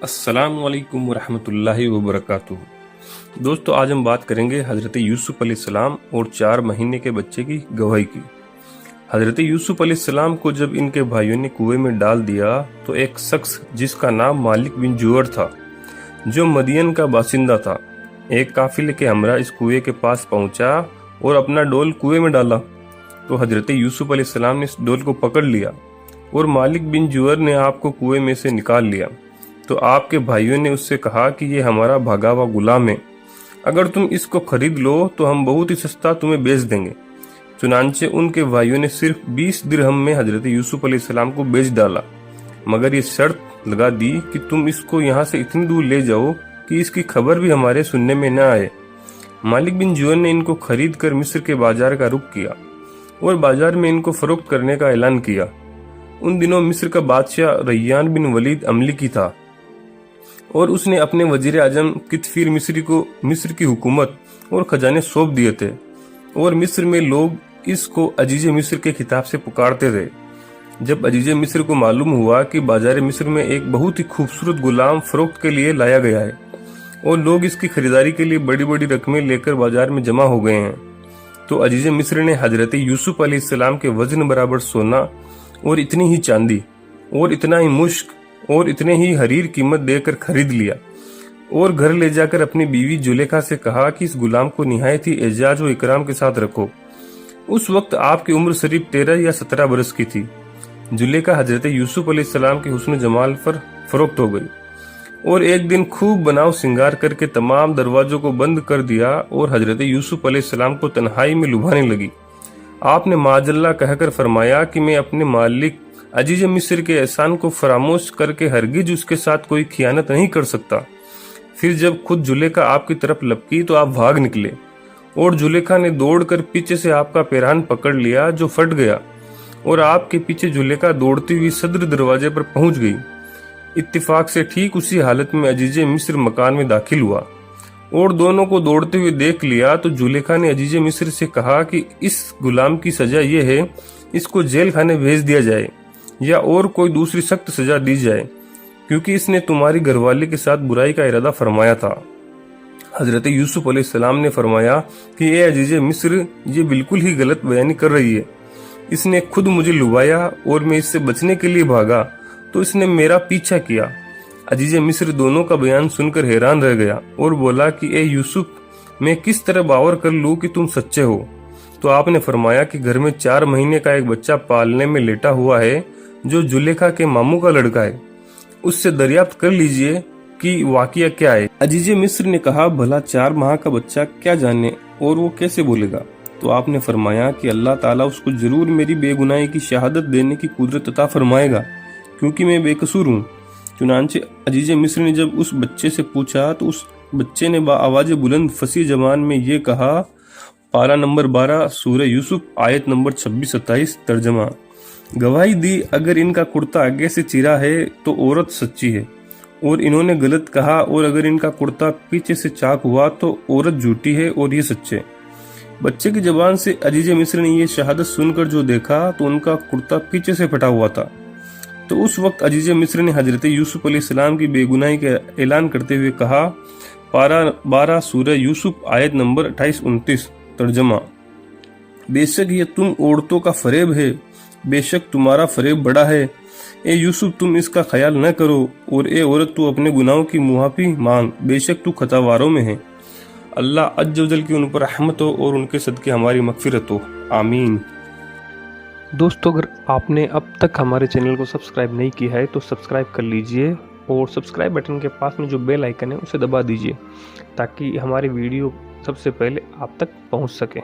السلام علیکم ورحمۃ اللہ وبرکاتہ۔ دوستو، آج ہم بات کریں گے حضرت یوسف علیہ السلام اور 4 مہینے کے بچے کی گواہی کی۔ حضرت یوسف علیہ السلام کو جب ان کے بھائیوں نے کنویں میں ڈال دیا تو ایک شخص جس کا نام مالک بن جوہر تھا، جو مدین کا باشندہ تھا، ایک قافلے کے ہمراہ اس کنویں کے پاس پہنچا اور اپنا ڈول کنویں میں ڈالا تو حضرت یوسف علیہ السلام نے اس ڈول کو پکڑ لیا اور مالک بن جوہر نے آپ کو کنویں میں سے نکال لیا۔ تو آپ کے بھائیوں نے اس سے کہا کہ یہ ہمارا بھاگا ہوا غلام ہے، اگر تم اس کو خرید لو تو ہم بہت ہی سستا تمہیں بیچ دیں گے۔ چنانچہ ان کے بھائیوں نے صرف 20 درہم میں حضرت یوسف علیہ السلام کو بیچ ڈالا، مگر یہ شرط لگا دی کہ تم اس کو یہاں سے اتنی دور لے جاؤ کہ اس کی خبر بھی ہمارے سننے میں نہ آئے۔ مالک بن جوہر نے ان کو خرید کر مصر کے بازار کا رخ کیا اور بازار میں ان کو فروخت کرنے کا اعلان کیا۔ ان دنوں مصر کا بادشاہ ریان بن ولید املکی تھا اور اس نے اپنے وزیر اعظم کتفیر مصری کو مصر کی حکومت اور خزانے سونپ دیے تھے، اور مصر میں لوگ اس کو عزیز مصر کے خطاب سے پکارتے تھے۔ جب عزیز مصر کو معلوم ہوا کہ بازار مصر میں ایک بہت ہی خوبصورت غلام فروخت کے لیے لایا گیا ہے اور لوگ اس کی خریداری کے لیے بڑی بڑی رقمیں لے کر بازار میں جمع ہو گئے ہیں، تو عزیز مصر نے حضرت یوسف علیہ السلام کے وزن برابر سونا اور اتنی ہی چاندی اور اتنا ہی مشک اور اتنے ہی حریر قیمت دے کر خرید لیا، اور گھر لے جا کر اپنی بیوی زلیخا سے کہا کہ اس غلام کو نہایت ہی اعزاز و اکرام کے ساتھ رکھو۔ اس وقت آپ کی عمر صرف 13 یا 17 برس کی تھی۔ زلیخا حضرت یوسف علیہ السلام کے حسن و جمال پر فروخت ہو گئی اور ایک دن خوب بناؤ سنگار کر کے تمام دروازوں کو بند کر دیا اور حضرت یوسف علیہ السلام کو تنہائی میں لبھانے لگی۔ آپ نے معاذ اللہ کہہ کر فرمایا کہ میں اپنے مالک عزیز مصر کے احسان کو فراموش کر کے ہرگز اس کے ساتھ کوئی خیانت نہیں کر سکتا۔ پھر جب خود زلیخا آپ کی طرف لپکی تو آپ بھاگ نکلے اور زلیخا نے دوڑ کر پیچھے سے آپ کا پیرہن پکڑ لیا جو پھٹ گیا، اور آپ کے پیچھے زلیخا دوڑتی ہوئی صدر دروازے پر پہنچ گئی۔ اتفاق سے ٹھیک اسی حالت میں عزیز مصر مکان میں داخل ہوا اور دونوں کو دوڑتے ہوئے دیکھ لیا تو زلیخا نے عزیز مصر سے کہا کہ اس غلام کی سزا یہ ہے، اس کو جیل خانے بھیج دیا جائے یا اور کوئی دوسری سخت سزا دی جائے، کیونکہ اس نے تمہاری گھر والی کے ساتھ برائی کا ارادہ فرمایا تھا۔ حضرت یوسف علیہ السلام نے فرمایا کہ اے عزیز مصر، یہ بالکل ہی غلط بیانی کر رہی ہے۔ اس نے خود مجھے لبھایا اور میں اس سے بچنے کے لیے بھاگا تو اس نے میرا پیچھا کیا۔ عزیز مصر دونوں کا بیان سن کر حیران رہ گیا اور بولا کہ اے یوسف، میں کس طرح باور کر لوں کہ تم سچے ہو؟ تو آپ نے فرمایا کہ گھر میں 4 مہینے کا ایک بچہ پالنے میں لیٹا ہوا ہے جو زلیخا کے ماموں کا لڑکا ہے، اس سے دریافت کر لیجئے کہ واقعہ کیا ہے۔ عزیز مصر نے کہا، بھلا 4 ماہ کا بچہ کیا جانے اور وہ کیسے بولے گا؟ تو آپ نے فرمایا کہ اللہ تعالیٰ اس کو ضرور میری بے گناہی کی شہادت دینے کی قدرت عطا فرمائے گا، کیونکہ میں بے قصور ہوں۔ چنانچہ عزیز مصر نے جب اس بچے سے پوچھا تو اس بچے نے بآواز بلند فصیح زبان میں یہ کہا، پارہ نمبر 12 سورہ یوسف آیت نمبر 26-27 ترجمہ: گواہی دی، اگر ان کا کرتا آگے سے چیرا ہے تو عورت سچی ہے، اور انہوں نے غلط کہا، اور اگر ان کا کرتا پیچھے سے چاک ہوا تو عورت جھوٹی ہے اور یہ سچے۔ بچے کی زبان سے عزیز مصر نے یہ شہادت سن کر جو دیکھا تو ان کا کرتا پیچھے سے پھٹا ہوا تھا۔ تو اس وقت عزیز مصر نے حضرت یوسف علیہ السلام کی بے گناہی کا اعلان کرتے ہوئے کہا، پارہ 12 سورہ یوسف آیت نمبر 28-29 ترجمہ: بے شک یہ تم عورتوں کا فریب ہے، بے شک تمہارا فریب بڑا ہے۔ اے یوسف، تم اس کا خیال نہ کرو، اور اے عورت، تو اپنے گناہوں کی معافی مانگ، بے شک تو خطاواروں میں ہے۔ اللہ عز و جل کی ان پر رحمت ہو اور ان کے صدقے ہماری مغفرت ہو، آمین۔ دوستو، اگر آپ نے اب تک ہمارے چینل کو سبسکرائب نہیں کیا ہے تو سبسکرائب کر لیجئے، اور سبسکرائب بٹن کے پاس میں جو بیل آئیکن ہے اسے دبا دیجئے تاکہ ہماری ویڈیو سب سے پہلے آپ تک پہنچ سکے۔